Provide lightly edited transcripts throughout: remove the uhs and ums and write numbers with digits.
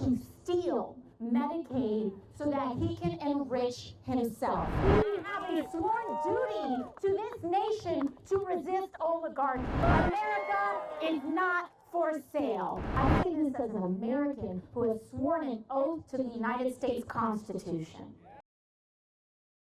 to steal Medicaid so that he can enrich himself. We have a sworn duty to this nation to resist oligarchy. America is not for sale. I say this as an American who has sworn an oath to the United States Constitution.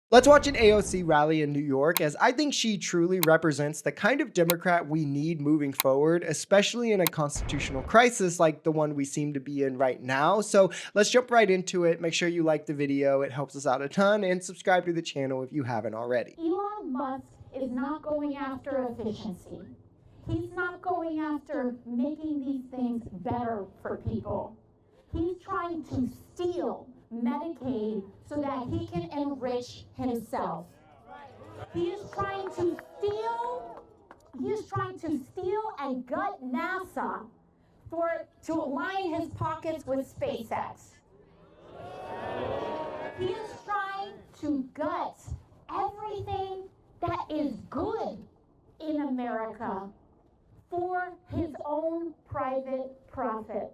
Let's watch an AOC rally in New York, as I think she truly represents the kind of Democrat we need moving forward, especially in a constitutional crisis like the one we seem to be in right now. So let's jump right into it. Make sure you like the video. It helps us out a ton, and subscribe to the channel if you haven't already. Elon Musk is not going after efficiency. He's not going after making these things better for people. He's trying to steal Medicaid so that he can enrich himself. He is trying to steal and gut NASA to align his pockets with SpaceX. He is trying to gut everything that is good in America for his own private profit.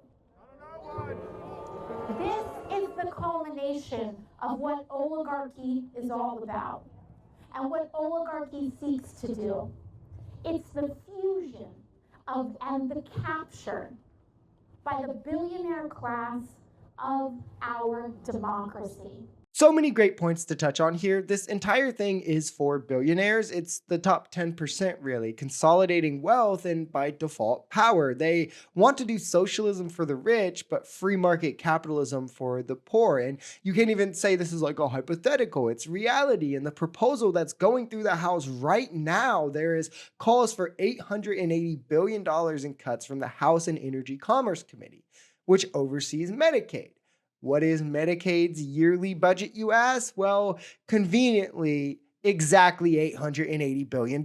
This is the culmination of what oligarchy is all about and what oligarchy seeks to do. It's the fusion of and the capture by the billionaire class of our democracy. So many great points to touch on here. This entire thing is for billionaires. It's the top 10% really, consolidating wealth and by default power. They want to do socialism for the rich, but free market capitalism for the poor. And you can't even say this is like a hypothetical. It's reality. And the proposal that's going through the House right now, there is calls for $880 billion in cuts from the House and Energy Commerce Committee, which oversees Medicaid. What is Medicaid's yearly budget, you ask? Well, conveniently, exactly $880 billion.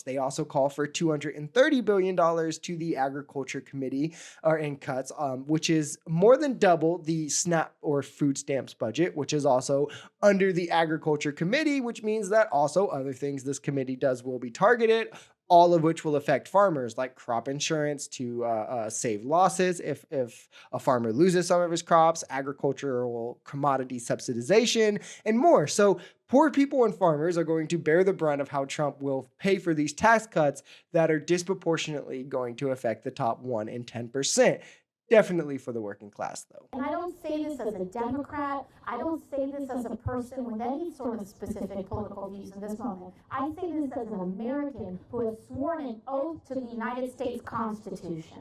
They also call for $230 billion to the Agriculture Committee in cuts, which is more than double the SNAP or food stamps budget, which is also under the Agriculture Committee, which means that also other things this committee does will be targeted, all of which will affect farmers, like crop insurance to save losses if a farmer loses some of his crops, agricultural commodity subsidization, and more. So poor people and farmers are going to bear the brunt of how Trump will pay for these tax cuts that are disproportionately going to affect the top 1 in 10%. Definitely for the working class, though. And I don't say this as a Democrat. I don't say this as a person with any sort of specific political views in this moment. I say this as an American who has sworn an oath to the United States Constitution.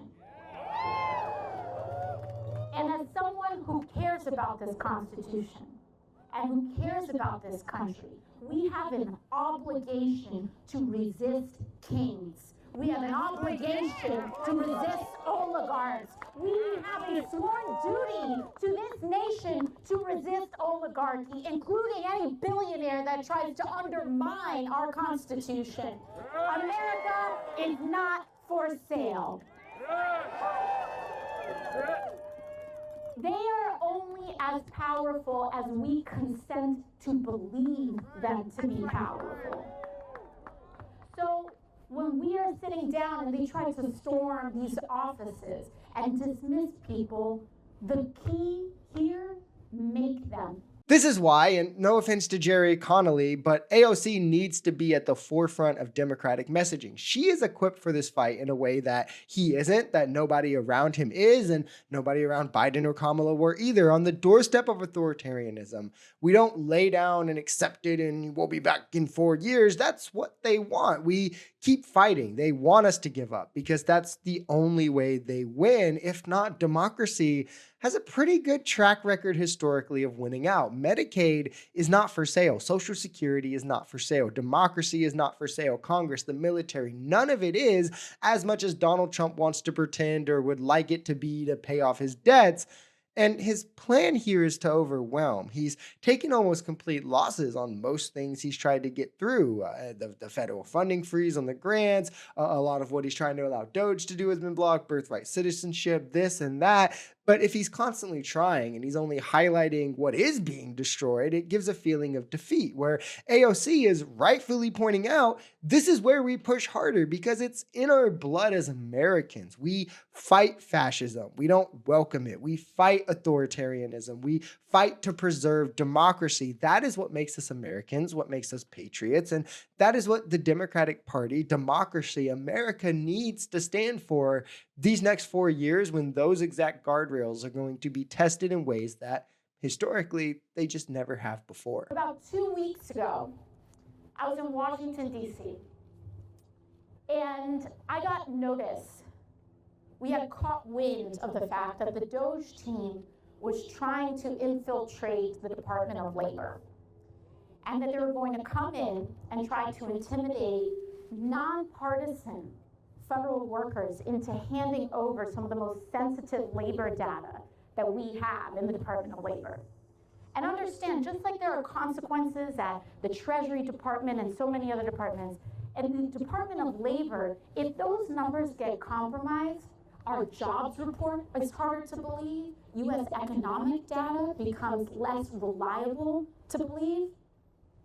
And as someone who cares about this Constitution and who cares about this country, we have an obligation to resist kings. We have an obligation to resist oligarchs. We have a sworn duty to this nation to resist oligarchy, including any billionaire that tries to undermine our Constitution. America is not for sale. They are only as powerful as we consent to believe them to be powerful. So when we are sitting down and they try to storm these offices and dismiss people, the key here, make them. This is why, and no offense to Jerry Connolly, but AOC needs to be at the forefront of Democratic messaging. She is equipped for this fight in a way that he isn't, that nobody around him is, and nobody around Biden or Kamala were either. On the doorstep of authoritarianism, we don't lay down and accept it and we'll be back in 4 years. That's what they want. We keep fighting. They want us to give up because that's the only way they win. If not, democracy has a pretty good track record historically of winning out. Medicaid is not for sale. Social Security is not for sale. Democracy is not for sale. Congress, the military, none of it is, as much as Donald Trump wants to pretend or would like it to be to pay off his debts. And his plan here is to overwhelm. He's taken almost complete losses on most things he's tried to get through. The federal funding freeze on the grants, a lot of what he's trying to allow DOGE to do has been blocked, birthright citizenship, this and that. But if he's constantly trying and he's only highlighting what is being destroyed, it gives a feeling of defeat, where AOC is rightfully pointing out this is where we push harder because it's in our blood as Americans. We fight fascism. We don't welcome it. We fight authoritarianism. We fight to preserve democracy. That is what makes us Americans, what makes us patriots. And that is what the Democratic Party, democracy, America needs to stand for these next 4 years, when those exact guardrails are going to be tested in ways that historically they just never have before. About 2 weeks ago, I was in Washington, D.C., and I got notice. We had caught wind of the fact that the DOGE team was trying to infiltrate the Department of Labor, and that they were going to come in and try to intimidate nonpartisan federal workers into handing over some of the most sensitive labor data that we have in the Department of Labor. And understand, just like there are consequences at the Treasury Department and so many other departments, in the Department of Labor, if those numbers get compromised, our jobs report is harder to believe, U.S. economic data becomes less reliable to believe,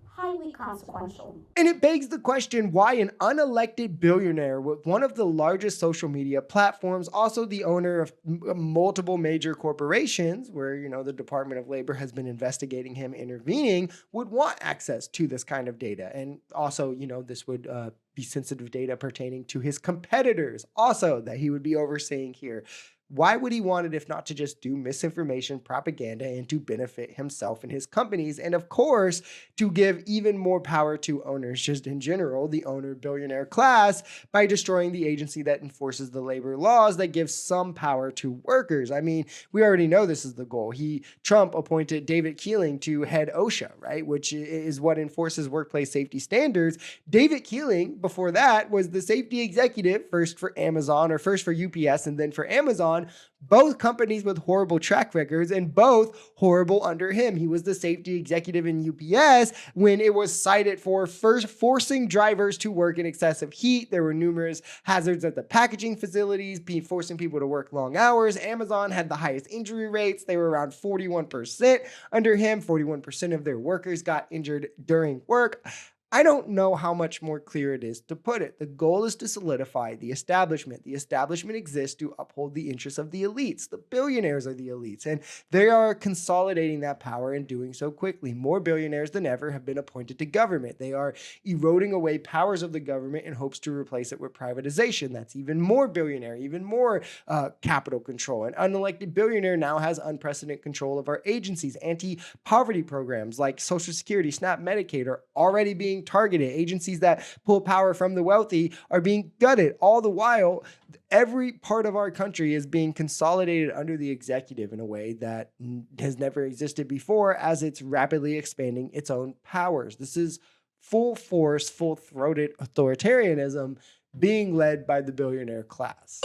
highly consequential. And it begs the question why an unelected billionaire with one of the largest social media platforms, also the owner of multiple major corporations where, the Department of Labor has been investigating him, intervening, would want access to this kind of data. And also, this would be sensitive data pertaining to his competitors also that he would be overseeing here. Why would he want it if not to just do misinformation, propaganda, and to benefit himself and his companies? And of course, to give even more power to owners just in general, the owner billionaire class, by destroying the agency that enforces the labor laws that give some power to workers. I mean, we already know this is the goal. Trump appointed David Keeling to head OSHA, right? Which is what enforces workplace safety standards. David Keeling, before that, was the safety executive, first for UPS and then for Amazon, both companies with horrible track records and both horrible under him. He was the safety executive in UPS when it was cited for first forcing drivers to work in excessive heat. There were numerous hazards at the packaging facilities, forcing people to work long hours. Amazon had the highest injury rates. They were around 41% under him. 41% of their workers got injured during work. I don't know how much more clear it is to put it. The goal is to solidify the establishment. The establishment exists to uphold the interests of the elites. The billionaires are the elites, and they are consolidating that power and doing so quickly. More billionaires than ever have been appointed to government. They are eroding away powers of the government in hopes to replace it with privatization. That's even more billionaire, even more capital control. An unelected billionaire now has unprecedented control of our agencies. Anti-poverty programs like Social Security, SNAP, Medicaid are already being targeted. Agencies that pull power from the wealthy are being gutted. All the while, every part of our country is being consolidated under the executive in a way that has never existed before, as it's rapidly expanding its own powers. This is full force, full-throated authoritarianism being led by the billionaire class.